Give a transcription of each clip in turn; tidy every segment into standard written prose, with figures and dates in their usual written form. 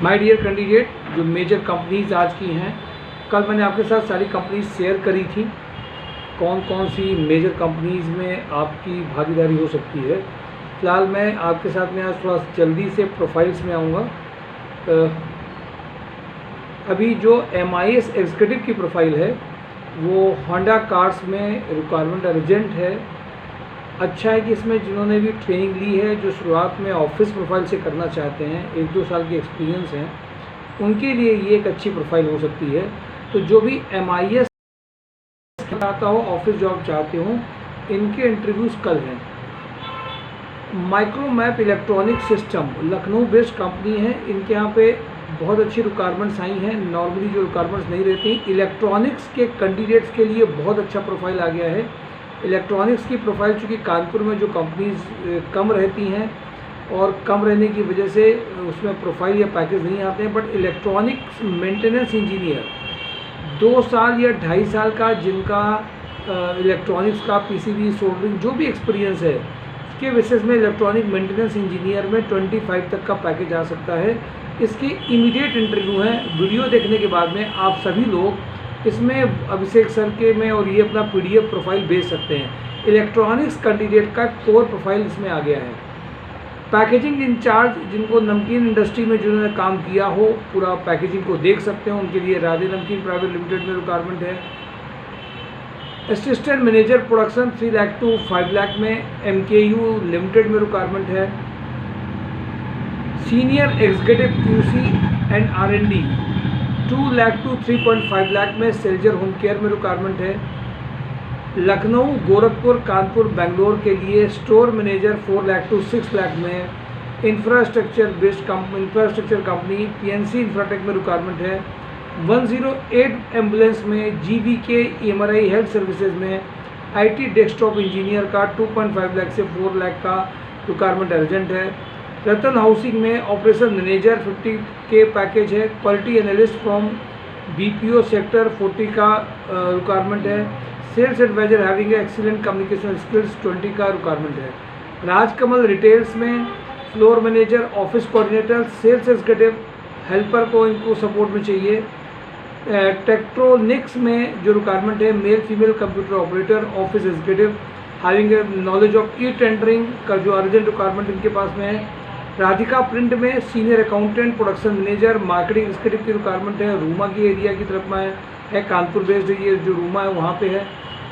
My dear candidate, जो major companies आज की हैं, कल मैंने आपके साथ सारी कंपनीज शेयर करी थी कौन कौन सी मेजर कंपनीज में आपकी भागीदारी हो सकती है। फ़िलहाल मैं आपके साथ में आज थोड़ा जल्दी से प्रोफाइल्स में आऊँगा। अभी जो MIS एग्जीक्यूटिव की प्रोफाइल है वो होंडा कार्स में रिक्वायरमेंट अर्जेंट है। अच्छा है कि इसमें जिन्होंने भी ट्रेनिंग ली है, जो शुरुआत में ऑफिस प्रोफाइल से करना चाहते हैं, 1-2 साल की एक्सपीरियंस हैं, उनके लिए ये एक अच्छी प्रोफाइल हो सकती है। तो जो भी MIS चाहता हो, ऑफिस जॉब चाहते हो, इनके इंटरव्यूज़ कल हैं। Micromap electronic system Lucknow based company है। इनके यहाँ पे बहुत अच्छी रिक्वायरमेंट्स आई हैं। नॉर्मली जो रिक्वायरमेंट्स नहीं रहती, इलेक्ट्रॉनिक्स के कैंडिडेट्स के लिए बहुत अच्छा प्रोफाइल आ गया है। इलेक्ट्रॉनिक्स की प्रोफाइल चूँकि कानपुर में जो कंपनीज कम रहती हैं और कम रहने की वजह से उसमें प्रोफाइल या पैकेज नहीं आते हैं, बट इलेक्ट्रॉनिक्स मेंटेनेंस इंजीनियर 2 साल या 2.5 साल का जिनका इलेक्ट्रॉनिक्स का PCB सोल्डरिंग जो भी एक्सपीरियंस है, उसके बेसिस में इलेक्ट्रॉनिक मेंटेनेंस इंजीनियर में 25 तक का पैकेज आ सकता है। इसकी इमीडिएट इंटरव्यू है। वीडियो देखने के बाद में आप सभी लोग इसमें अभिषेक सर के में और ये अपना PDF प्रोफाइल भेज सकते हैं। इलेक्ट्रॉनिक्स कैंडिडेट का कोर प्रोफाइल इसमें आ गया है। पैकेजिंग इंचार्ज, जिनको नमकीन इंडस्ट्री में जिन्होंने काम किया हो, पूरा पैकेजिंग को देख सकते हो, उनके लिए राधे नमकीन प्राइवेट लिमिटेड में रिक्वायरमेंट है। Assistant manager production 3 lakh to 5 lakh में MKU लिमिटेड में रिक्वायरमेंट है। Senior executive QC and R&D 2 lakh to 3.5 lakh में सेल्जर होम केयर में रिक्वायरमेंट है। लखनऊ, गोरखपुर, कानपुर, बेंगलोर के लिए store manager 4 lakh to 6 lakh में। इंफ्रास्ट्रक्चर कंपनी PNC इंफ्राटेक में रिक्वायरमेंट है। 108 एम्बुलेंस में GVK MRI हेल्थ सर्विसेज में IT डेस्कटॉप इंजीनियर का 2.5 लाख से 4 लाख का रिक्वायरमेंट अर्जेंट है। रतन हाउसिंग में ऑपरेशन मैनेजर 50K पैकेज है। Quality analyst from BPO sector 40 का रिक्वायरमेंट है। Sales advisor having excellent communication skills 20 का रिक्वायरमेंट है। राजकमल रिटेल्स में floor manager, office coordinator, sales executive helper को इनको सपोर्ट में चाहिए। टेक्ट्रोनिक्स में जो रिक्वायरमेंट है, male female computer operator, office executive having knowledge of tendering का जो अर्जेंट रिक्वायरमेंट इनके पास में है। राधिका प्रिंट में senior accountant, production manager, marketing executive की रिक्वायरमेंट है। रूमा की एरिया की तरफ में है, कानपुर बेस्ड ये जो रूमा है वहाँ पे है।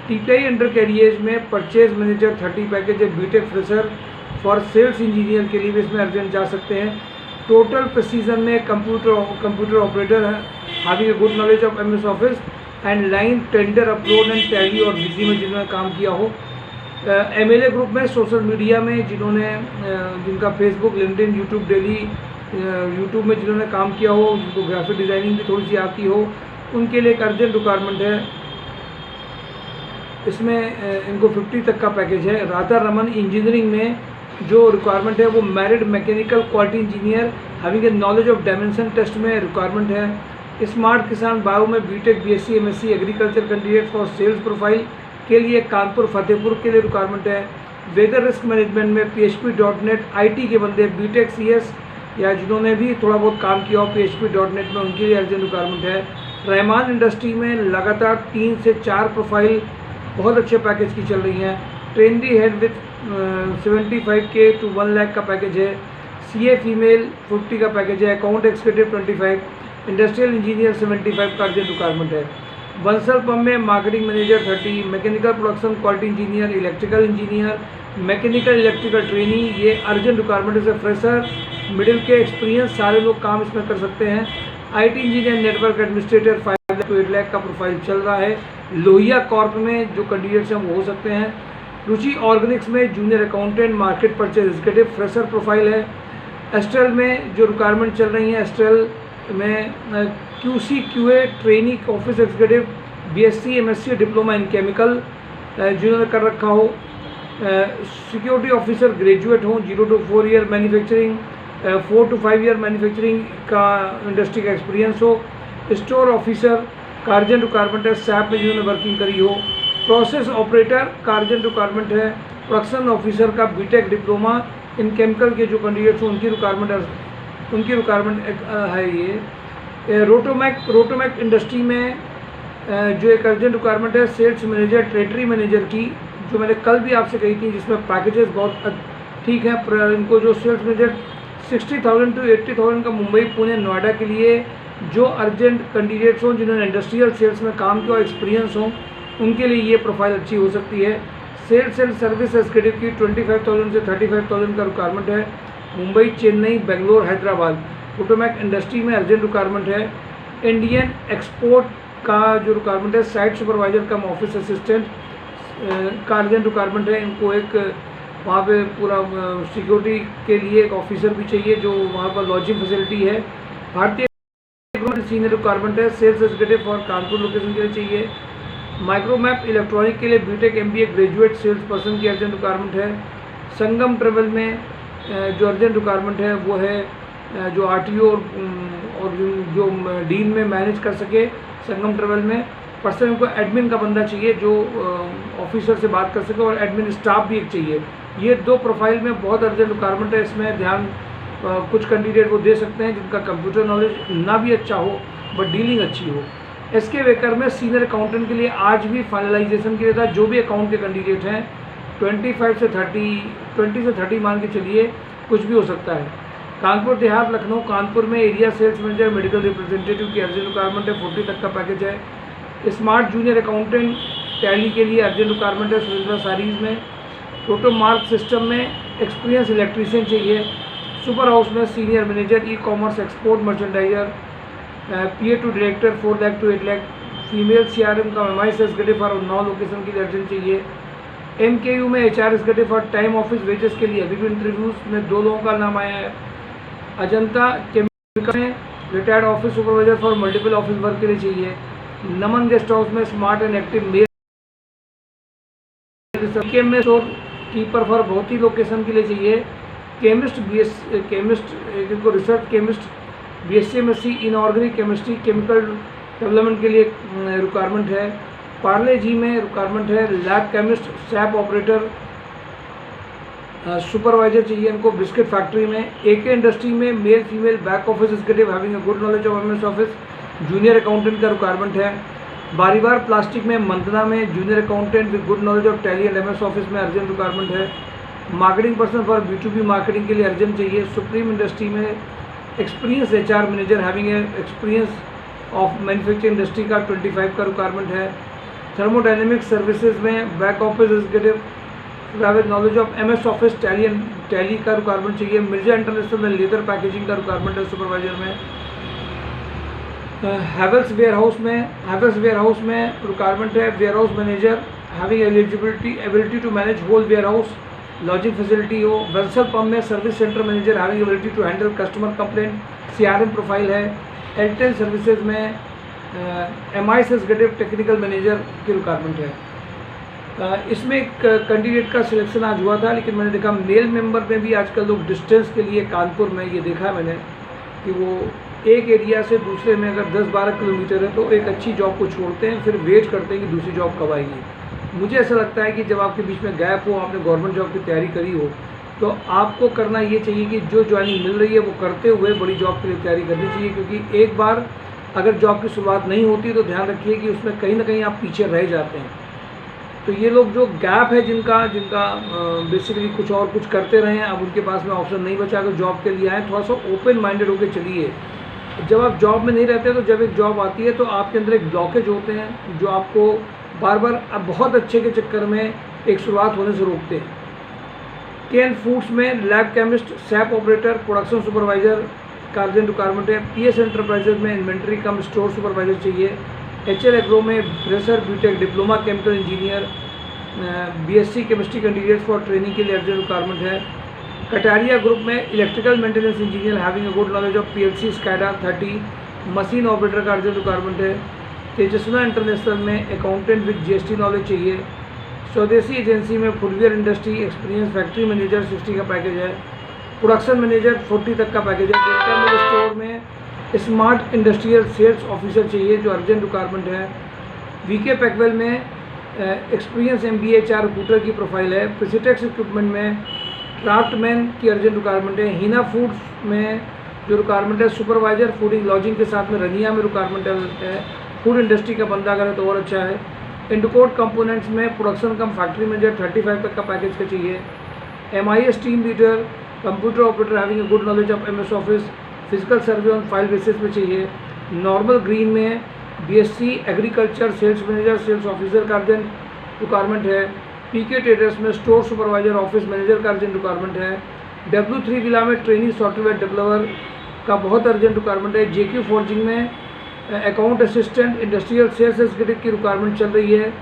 TPI अंडर कैरियर्स में परचेज मैनेजर 30 पैकेज है। BTech fresher for sales engineer के लिए भी इसमें अर्जेंट जा सकते हैं। टोटल प्रेसीजन में कंप्यूटर ऑपरेटर है, having a good knowledge of MS office and line tender upload and tally और बिजी में जिन्होंने काम किया हो। MLA ग्रुप में सोशल मीडिया में जिन्होंने जिनका Facebook, LinkedIn, YouTube daily YouTube में जिन्होंने काम किया हो, जिनको ग्राफिक डिज़ाइनिंग भी थोड़ी सी आती हो, उनके लिए एक अर्जेंट रिक्वायरमेंट है। इसमें इनको 50 तक का पैकेज है। राधा रमन इंजीनियरिंग में जो रिक्वायरमेंट है वो married mechanical quality engineer having a knowledge of dimension test में रिक्वायरमेंट है। स्मार्ट किसान बायो में BTech BSc MSc agriculture candidate for sales profile के लिए कानपुर फतेहपुर के लिए रिक्वायरमेंट है। वेदर रिस्क मैनेजमेंट में PHP.NET IT के बंदे BTech CS या जिन्होंने भी थोड़ा बहुत काम किया हो PHP.NET में, उनके लिए अर्जेंट रिक्वायरमेंट है। रहमान इंडस्ट्री में लगातार 3 से 4 प्रोफाइल बहुत अच्छे पैकेज की चल रही हैं। Trendy head with 75K to 1 lakh का पैकेज है। CA फीमेल 50 का पैकेज है। अकाउंट एक्जीक्यूटिव 25, इंडस्ट्रियल इंजीनियर 75 का अर्जेंट रिक्वायरमेंट है। बंसल पंप में marketing manager 30, mechanical production quality engineer, electrical engineer, mechanical electrical trainee, ये अर्जेंट रिक्वायरमेंट है। फ्रेशर, मिडिल के एक्सपीरियंस सारे लोग काम इसमें कर सकते हैं। IT engineer, network administrator 5 lakh to 8 lakh का प्रोफाइल चल रहा है। लोहिया कॉर्प में जो कैंडिडेट्स हैं वो हो सकते हैं। रुचि ऑर्गेनिक्स में junior accountant, market purchase executive, fresher profile है। एस्ट्रल में जो रिक्वायरमेंट चल रही है, एस्ट्रल में QC QA trainee, office executive, BSc MSc diploma in chemical जिन्होंने कर रखा हो। सिक्योरिटी ऑफिसर ग्रेजुएट हो, 0 to 4 year manufacturing, 4 to 5 year manufacturing का इंडस्ट्री का एक्सपीरियंस हो। स्टोर ऑफिसर का अर्जेंट रिक्वायरमेंट है, SAP में जिन्होंने वर्किंग करी हो। प्रोसेस ऑपरेटर का अर्जेंट रिक्वायरमेंट है। प्रोडक्शन ऑफिसर का BTech डिप्लोमा इन केमिकल के जो कैंडिडेट्स हो उनकी रिक्वायरमेंट उनकी रिक्वायरमेंट है ये। रोटोमैक इंडस्ट्री में जो एक अर्जेंट रिक्वायरमेंट है सेल्स मैनेजर, टेरिटरी मैनेजर की, जो मैंने कल भी आपसे कही थी, जिसमें पैकेजेस बहुत ठीक है। इनको जो सेल्स मैनेजर 60,000 to 80,000 का मुंबई, पुणे, नोएडा के लिए जो अर्जेंट कैंडिडेट्स हों, जिन्होंने इंडस्ट्रियल सेल्स में काम किया और एक्सपीरियंस हो, उनके लिए ये प्रोफाइल अच्छी हो सकती है। सेल्स एंड सर्विस एग्जीक्यूटिव की 25,000 से 35,000 का रिक्वायरमेंट है। मुंबई, चेन्नई, बेंगलोर, हैदराबाद। ऑटोमैक इंडस्ट्री में अर्जेंट रिक्वायरमेंट है। इंडियन एक्सपोर्ट का जो रिक्वायरमेंट है, साइट सुपरवाइजर कम ऑफिस असिस्टेंट का अर्जेंट रिक्वायरमेंट है। इनको एक वहाँ पे पूरा सिक्योरिटी के लिए एक ऑफिसर भी चाहिए जो वहाँ पर लॉजिंग फैसिलिटी है। भारतीय सीनियर रिक्वायरमेंट है। Sales executive for Kanpur location के लिए चाहिए। माइक्रोमैप इलेक्ट्रॉनिक के लिए BTech MBA graduate sales person की अर्जेंट रिक्वायरमेंट है। संगम ट्रेवल में जो अर्जेंट रिक्वायरमेंट है वो है जो RTO और जो डील में मैनेज कर सके। संगम ट्रेवल में पर्सन को एडमिन का बंदा चाहिए जो ऑफिसर से बात कर सके, और एडमिन स्टाफ भी एक चाहिए। ये 2 प्रोफाइल में बहुत अर्जेंट रिक्वायरमेंट है। इसमें ध्यान कुछ कैंडिडेट वो दे सकते हैं जिनका कंप्यूटर नॉलेज ना भी अच्छा हो बट डीलिंग अच्छी हो। SK वेकर में सीनियर अकाउंटेंट के लिए आज भी फाइनलाइजेशन के लिए था। जो भी अकाउंट के कैंडिडेट हैं 20 से 30 मान के चलिए, कुछ भी हो सकता है। कानपुर देहात, लखनऊ, कानपुर में area sales manager, medical representative की अर्जेंट रिक्वायरमेंट है। 40 तक का पैकेज है। स्मार्ट जूनियर अकाउंटेंट टैली के लिए अर्जेंट रिक्वायरमेंट है सुरेंद्र सारीज में। टोटो मार्क सिस्टम में एक्सपीरियंस इलेक्ट्रीशियन चाहिए। सुपर हाउस में senior manager, e-commerce, export merchandiser, PA to director 4 lakh to 8 lakh. Female CRM का MIS एग्जीक्यूटिव और 9 लोकेशन के लिए अर्जेंट चाहिए। MKU में HR एग्जीक्यूटिव और टाइम ऑफिस वेजेस के लिए अभी भी इंटरव्यूज में 2 लोगों का नाम आया है। अजंता केमिकल में retired office supervisor for multiple office work के लिए चाहिए। नमन गेस्ट हाउस में स्मार्ट एंड एक्टिव मेल में स्टोर कीपर फॉर बहुत ही लोकेशन के लिए चाहिए। केमिस्ट इनको research chemist, BSc MSc inorganic chemistry, chemical development के लिए रिक्वायरमेंट है। पार्ले जी में रिक्वायरमेंट है। Lab chemist, SAP operator, supervisor चाहिए इनको बिस्किट फैक्ट्री में। AK इंडस्ट्री में male female back office executive having a good knowledge of MS office, junior accountant का रिक्वायरमेंट है। बारीवार प्लास्टिक में मंदना में junior accountant with good knowledge of tally and MS office में urgent requirement है। Marketing person for B2B marketing के लिए urgent चाहिए। Supreme industry में experience HR manager having experience of manufacturing industry का 25 का रिक्वायरमेंट है। थर्मोडायनेमिक सर्विसेज में back office executive with knowledge of MS office, tally का रिक्वायरमेंट चाहिए। मिर्जा इंटरनेशनल में लेदर पैकेजिंग का रिक्वायरमेंट है सुपरवाइजर में। हैवेल्स वेयर हाउस में रिक्वायरमेंट है। Warehouse manager having ability to manage whole warehouse, lodging facility हो। वेंसल पंप में service center manager having ability to handle customer complaint, CRM profile है। Airtel services में MIS एग्जीक्यूटिव टेक्निकल मैनेजर की requirement है। इसमें एक कैंडिडेट का सिलेक्शन आज हुआ था, लेकिन मैंने देखा मेल मेंबर में भी आजकल लोग डिस्टेंस के लिए कानपुर में ये देखा मैंने कि वो एक एरिया से दूसरे में अगर 10-12 किलोमीटर है तो एक अच्छी जॉब को छोड़ते हैं, फिर वेट करते हैं कि दूसरी जॉब कब आएगी। मुझे ऐसा लगता है कि जब आपके बीच में गैप हो, आपने गवर्नमेंट जॉब की तैयारी करी हो, तो आपको करना ये चाहिए कि जो ज्वाइनिंग मिल रही है वो करते हुए बड़ी जॉब के लिए तैयारी करनी चाहिए, क्योंकि एक बार अगर जॉब की शुरुआत नहीं होती तो ध्यान रखिए कि उसमें कहीं ना कहीं आप पीछे रह जाते हैं। तो ये लोग जो गैप है जिनका बेसिकली कुछ करते रहे हैं, अब उनके पास में ऑप्शन नहीं बचा अगर जॉब के लिए आए, थोड़ा सा ओपन माइंडेड होकर चलिए। जब आप जॉब में नहीं रहते तो जब एक जॉब आती है तो आपके अंदर एक ब्लॉकेज होते हैं जो आपको बार बार अब बहुत अच्छे के चक्कर में एक शुरुआत होने से रोकते हैं। केन फूड्स में lab chemist, SAP operator, production supervisor का अर्जेंट रिक्वायरमेंट है। PS एंटरप्राइजेज में इन्वेंट्री कम स्टोर सुपरवाइजर चाहिए। HL एग्रो में fresher BTech diploma chemical engineer, BSc chemistry candidates for training के लिए अर्जेंट रिक्वायरमेंट है। कटारिया ग्रुप में electrical maintenance engineer having a good knowledge of PLC SCADA 30, machine operator का urgent requirement है। Tejaswina international में accountant with GST knowledge चाहिए। स्वदेशी agency में footwear industry experience factory manager 60 का पैकेज है। प्रोडक्शन मैनेजर 40 तक का पैकेज है। डेटा मिल स्टोर में स्मार्ट इंडस्ट्रियल सेल्स ऑफिसर चाहिए जो अर्जेंट रिक्वायरमेंट है। VK पैकवेल में एक्सपीरियंस MBA HR रिक्रूटर की प्रोफाइल है। प्रिसिटेक्स इक्विपमेंट में क्राफ्टमैन की अर्जेंट रिक्वायरमेंट है। हिना फूड्स में जो रिक्वायरमेंट है सुपरवाइजर फूडिंग लॉजिंग के साथ में रनिया में रिक्वायरमेंट है। फूड इंडस्ट्री का बंदा अगर है तो और अच्छा है। इंडोकोड कंपोनेंट्स में प्रोडक्शन कम फैक्ट्री मैनेजर 35 तक का पैकेज का चाहिए। MIS team leader computer operator having a good knowledge of MS office physical survey on file basis पे चाहिए। नॉर्मल ग्रीन में BSc agriculture sales manager sales officer का urgent requirement है। PK traders में स्टोर सुपरवाइजर ऑफिस मैनेजर का urgent requirement है। W3 villa में training software developer का बहुत अर्जेंट रिक्वायरमेंट है। JQ फोर्जिंग में account assistant industrial sales executive की रिक्वायरमेंट चल रही है।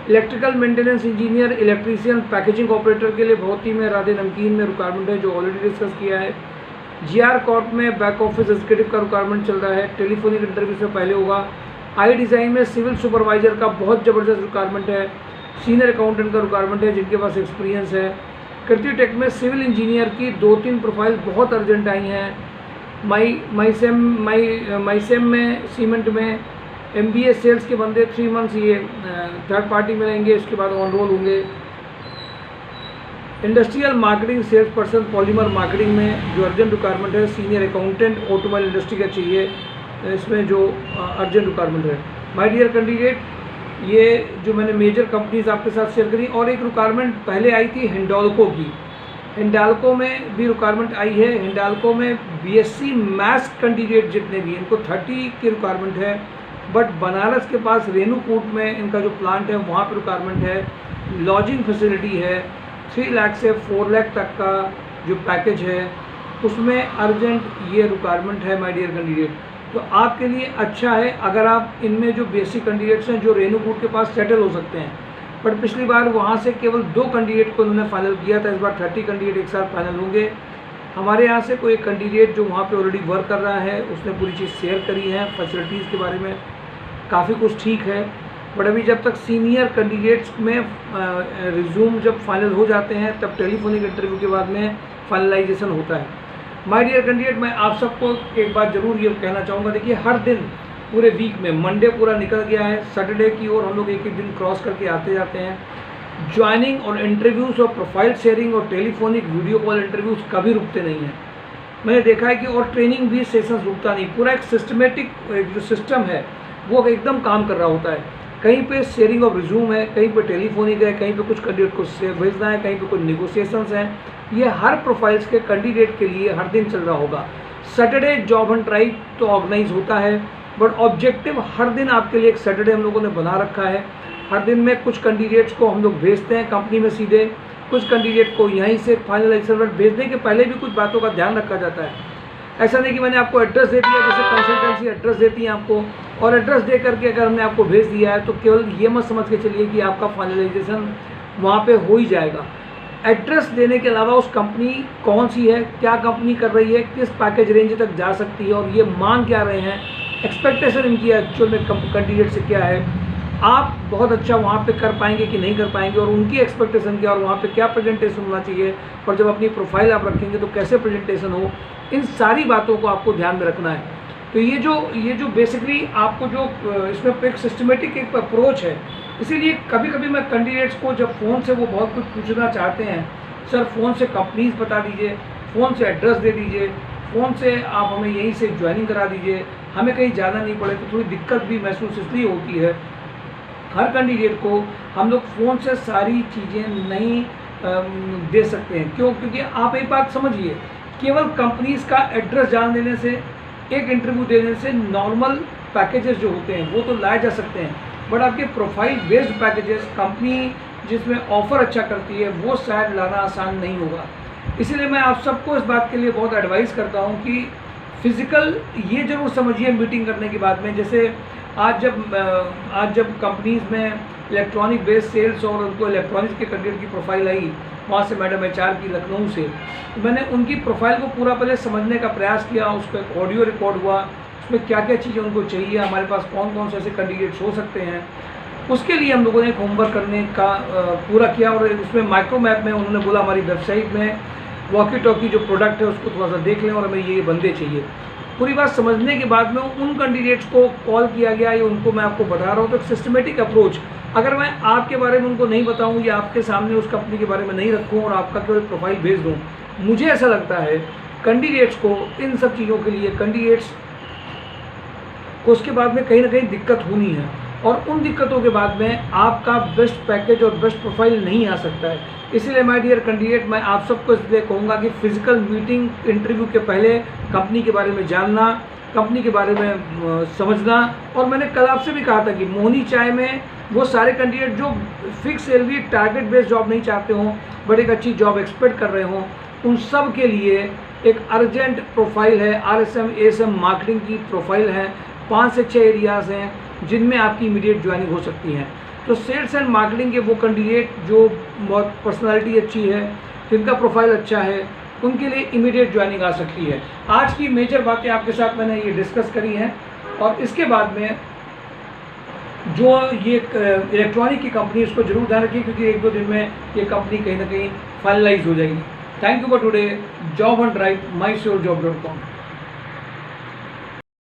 Electrical maintenance engineer electrician packaging operator के लिए बहुत ही में राधे नमकीन में रिक्वायरमेंट है जो ऑलरेडी डिस्कस किया है। GR कॉर्प में बैक ऑफिस एग्जीक्यूटिव का रिक्वायरमेंट चल रहा है, टेलीफोनिक इंटरव्यू से पहले होगा। आई डिज़ाइन में सिविल सुपरवाइजर का बहुत ज़बरदस्त रिक्वायरमेंट है। सीनियर अकाउंटेंट का रिक्वायरमेंट है जिनके पास एक्सपीरियंस है। कृति टेक में सिविल इंजीनियर की 2-3 प्रोफाइल बहुत अर्जेंट आई हैं। माईसेम में सीमेंट में MBA सेल्स के बंदे 3 मंथ्स ये थर्ड पार्टी में रहेंगे, इसके बाद ऑन रोल होंगे। Industrial marketing sales person polymer marketing में जो अर्जेंट रिक्वायरमेंट है। सीनियर अकाउंटेंट ऑटोमोबाइल इंडस्ट्री का चाहिए, इसमें जो अर्जेंट रिक्वायरमेंट है। माय डियर कैंडिडेट, ये जो मैंने मेजर कंपनीज आपके साथ शेयर करी, और एक रिक्वायरमेंट पहले आई थी हिंडाल्को की। हिंडाल्को में भी रिक्वायरमेंट आई है। हिंडाल्को में BSc मैथ्स कैंडिडेट जितने भी, इनको 30 की रिक्वायरमेंट है। बट बनारस के पास रेणुकूट में इनका जो प्लांट है वहाँ पर रिक्वायरमेंट है। लॉजिंग फैसिलिटी है। 3 लाख से 4 लाख तक का जो पैकेज है उसमें अर्जेंट ये रिक्वायरमेंट है माय डियर कैंडिडेट। तो आपके लिए अच्छा है अगर आप इनमें जो बेसिक कैंडिडेट्स हैं जो रेणुकूट के पास सेटल हो सकते हैं। बट पिछली बार वहाँ से केवल 2 कैंडिडेट को उन्होंने फाइनल किया था, इस बार 30 कैंडिडेट एक साथ फाइनल होंगे। हमारे यहाँ से कोई एक कैंडिडेट जो वहाँ पे ऑलरेडी वर्क कर रहा है उसने पूरी चीज़ शेयर करी है, फैसिलिटीज़ के बारे में काफ़ी कुछ ठीक है। बट अभी जब तक सीनियर कैंडिडेट्स में रिज्यूम जब फाइनल हो जाते हैं तब टेलीफोनिक इंटरव्यू के बाद में फाइनलाइजेशन होता है। माय डियर कैंडिडेट, मैं आप सबको एक बात ज़रूर ये कहना चाहूँगा, देखिए हर दिन पूरे वीक में मंडे पूरा निकल गया है, सैटरडे की ओर हम लोग एक एक दिन क्रॉस करके आते जाते हैं। ज्वाइनिंग और इंटरव्यूज़ और प्रोफाइल शेयरिंग और टेलीफोनिक वीडियो कॉल इंटरव्यूज़ कभी रुकते नहीं हैं। मैंने देखा है कि और ट्रेनिंग भी सेशंस रुकता नहीं, पूरा एक सिस्टमेटिक जो सिस्टम है वो एकदम काम कर रहा होता है। कहीं पे शेयरिंग ऑफ रिज्यूम है, कहीं पे टेलीफोनिक है, कहीं पे कुछ कैंडिडेट को भेजना है, कहीं पे कुछ नेगोशिएशंस हैं। ये हर प्रोफाइल्स के कैंडिडेट के लिए हर दिन चल रहा होगा। सैटरडे जॉब हंट ड्राइव तो ऑर्गेनाइज होता है, बट ऑब्जेक्टिव हर दिन आपके लिए एक सैटरडे हम लोगों ने बना रखा है। हर दिन में कुछ कैंडिडेट्स को हम लोग भेजते हैं कंपनी में सीधे, कुछ कैंडिडेट को यहीं से फाइनलाइजेशन भेजने के पहले भी कुछ बातों का ध्यान रखा जाता है। ऐसा नहीं कि मैंने आपको एड्रेस दे दिया, जैसे कंसल्टेंसी एड्रेस देती है आपको, और एड्रेस दे करके अगर हमने आपको भेज दिया है तो केवल ये मत समझ के चलिए कि आपका फाइनलाइजेशन वहाँ पे हो ही जाएगा। एड्रेस देने के अलावा उस कंपनी कौन सी है, क्या कंपनी कर रही है, किस पैकेज रेंज तक जा सकती है और ये मांग क्या रहे हैं, एक्सपेक्टेशन इनकी एक्चुअल में कैंडिडेट से क्या है, आप बहुत अच्छा वहाँ पे कर पाएंगे कि नहीं कर पाएंगे, और उनकी एक्सपेक्टेशन क्या, और वहाँ पे क्या प्रेजेंटेशन होना चाहिए, और जब अपनी प्रोफाइल आप रखेंगे तो कैसे प्रेजेंटेशन हो, इन सारी बातों को आपको ध्यान में रखना है। तो ये जो बेसिकली आपको जो इसमें एक सिस्टमेटिक एक अप्रोच है, इसीलिए कभी कभी मैं कैंडिडेट्स को जब फ़ोन से वो बहुत कुछ पूछना चाहते हैं, सर फ़ोन से कंपनीज बता दीजिए, फ़ोन से एड्रेस दे दीजिए, फ़ोन से आप हमें यहीं से ज्वाइनिंग करा दीजिए, हमें कहीं जाना नहीं पड़े, तो थोड़ी दिक्कत भी महसूस इसलिए होती है। हर कैंडिडेट को हम लोग फ़ोन से सारी चीज़ें नहीं दे सकते हैं। क्यों? क्योंकि आप एक बात समझिए, केवल कंपनीज़ का एड्रेस जान देने से, एक इंटरव्यू देने से नॉर्मल पैकेजेस जो होते हैं वो तो लाए जा सकते हैं, बट आपके प्रोफाइल बेस्ड पैकेजेस कंपनी जिसमें ऑफ़र अच्छा करती है वो शायद लाना आसान नहीं होगा। इसीलिए मैं आप सबको इस बात के लिए बहुत एडवाइस करता हूँ कि फ़िज़िकल ये ज़रूर समझिए मीटिंग करने के बाद में। जैसे आज जब कंपनीज़ में इलेक्ट्रॉनिक बेस्ड सेल्स और उनको इलेक्ट्रॉनिक्स के कैंडिडेट की प्रोफाइल आई, वहाँ से मैडम HR की लखनऊ से, तो मैंने उनकी प्रोफाइल को पूरा पहले समझने का प्रयास किया। उसका एक ऑडियो रिकॉर्ड हुआ, उसमें क्या क्या चीज़ें उनको चाहिए, हमारे पास कौन कौन से ऐसे कैंडिडेट्स हो सकते हैं, उसके लिए हम लोगों ने एक होमवर्क करने का पूरा किया। और उसमें माइक्रो मैप में उन्होंने बोला हमारी वेबसाइट में वॉकी टॉकी जो प्रोडक्ट है उसको थोड़ा सा देख लें और हमें ये बंदे चाहिए। पूरी बात समझने के बाद में उन कैंडिडेट्स को कॉल किया गया, या उनको मैं आपको बता रहा हूँ। तो एक सिस्टमेटिक अप्रोच, अगर मैं आपके बारे में उनको नहीं बताऊँ या आपके सामने उस कंपनी के बारे में नहीं रखूँ और आपका केवल प्रोफाइल भेज दूँ, मुझे ऐसा लगता है कैंडिडेट्स को इन सब चीज़ों के लिए कैंडिडेट्स को उसके बाद में कहीं ना कहीं दिक्कत होनी है, और उन दिक्कतों के बाद में आपका बेस्ट पैकेज और बेस्ट प्रोफाइल नहीं आ सकता है। इसलिए माय डियर कैंडिडेट, मैं आप सबको इसलिए कहूँगा कि फिजिकल मीटिंग इंटरव्यू के पहले कंपनी के बारे में जानना, कंपनी के बारे में समझना। और मैंने कल आपसे भी कहा था कि मोहनी चाय में वो सारे कैंडिडेट जो fix salary target based job नहीं चाहते हों, बट एक अच्छी जॉब एक्सपेक्ट कर रहे हों, उन सब के लिए एक अर्जेंट प्रोफाइल है। RSM ASM मार्केटिंग की प्रोफाइल है। 5 से 6 एरियाज़ हैं जिनमें आपकी इमीडिएट ज्वाइनिंग हो सकती है। तो सेल्स एंड मार्केटिंग के वो कैंडिडेट जो बहुत पर्सनालिटी अच्छी है, जिनका प्रोफाइल अच्छा है, उनके लिए इमीडिएट ज्वाइनिंग आ सकती है। आज की मेजर बातें आपके साथ मैंने ये डिस्कस करी हैं, और इसके बाद में जो ये इलेक्ट्रॉनिक की कंपनी, उसको जरूर ध्यान रखिए, क्योंकि 1-2 दिन में ये कंपनी कहीं ना कहीं फाइनलाइज हो जाएगी। Thank you for today. Job on drive, mysurjob.com।